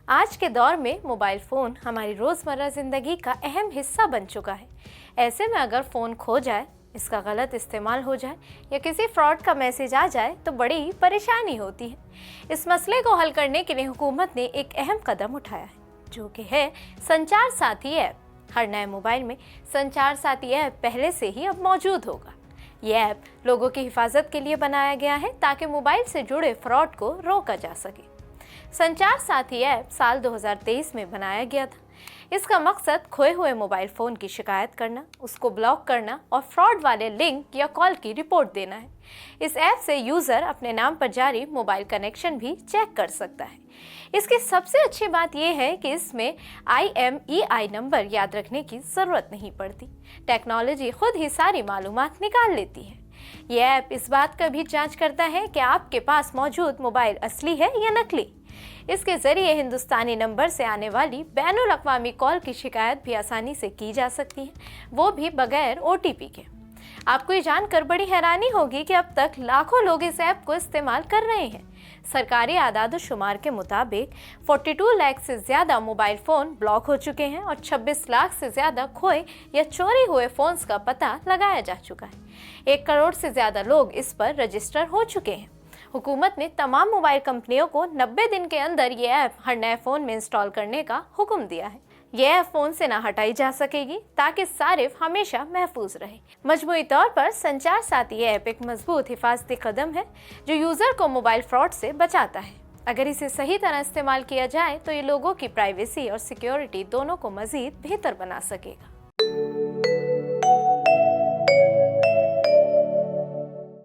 आज के दौर में मोबाइल फ़ोन हमारी रोज़मर्रा ज़िंदगी का अहम हिस्सा बन चुका है। ऐसे में अगर फ़ोन खो जाए, इसका गलत इस्तेमाल हो जाए या किसी फ्रॉड का मैसेज आ जाए तो बड़ी परेशानी होती है। इस मसले को हल करने के लिए हुकूमत ने एक अहम कदम उठाया है, जो कि है संचार साथी ऐप। हर नए मोबाइल में संचार साथी ऐप पहले से ही अब मौजूद होगा। ये ऐप लोगों की हिफाजत के लिए बनाया गया है ताकि मोबाइल से जुड़े फ्रॉड को रोका जा सके। संचार साथी ऐप साल 2023 में बनाया गया था। इसका मकसद खोए हुए मोबाइल फ़ोन की शिकायत करना, उसको ब्लॉक करना और फ्रॉड वाले लिंक या कॉल की रिपोर्ट देना है। इस ऐप से यूज़र अपने नाम पर जारी मोबाइल कनेक्शन भी चेक कर सकता है। इसकी सबसे अच्छी बात यह है कि इसमें IMEI नंबर याद रखने की ज़रूरत नहीं पड़ती। टेक्नोलॉजी खुद ही सारी मालूमात निकाल लेती है। यह ऐप इस बात का भी जांच करता है कि आपके पास मौजूद मोबाइल असली है या नकली। इसके जरिए हिंदुस्तानी नंबर से आने वाली बैनुल अक़वामी कॉल की शिकायत भी आसानी से की जा सकती है, वो भी बगैर OTP के। आपको ये जानकर बड़ी हैरानी होगी कि अब तक लाखों लोग इस ऐप को इस्तेमाल कर रहे हैं। सरकारी आदाद-ओ-शुमार के मुताबिक 42 लाख से ज़्यादा मोबाइल फ़ोन ब्लॉक हो चुके हैं और 26 लाख से ज़्यादा खोए या चोरी हुए फ़ोन्स का पता लगाया जा चुका है। 1 करोड़ से ज़्यादा लोग इस पर रजिस्टर हो चुके हैं। हुकूमत ने तमाम मोबाइल कंपनियों को 90 दिन के अंदर ये ऐप हर नए फ़ोन में इंस्टॉल करने का हुक्म दिया है। यह ऐप फ़ोन से ना हटाई जा सकेगी ताकि सारिफ हमेशा महफूज रहे। मजमूई तौर पर संचार साथी ऐप एक मजबूत हिफाजती कदम है जो यूज़र को मोबाइल फ्रॉड से बचाता है। अगर इसे सही तरह इस्तेमाल किया जाए तो ये लोगों की प्राइवेसी और सिक्योरिटी दोनों को मज़ीद बेहतर बना सकेगा।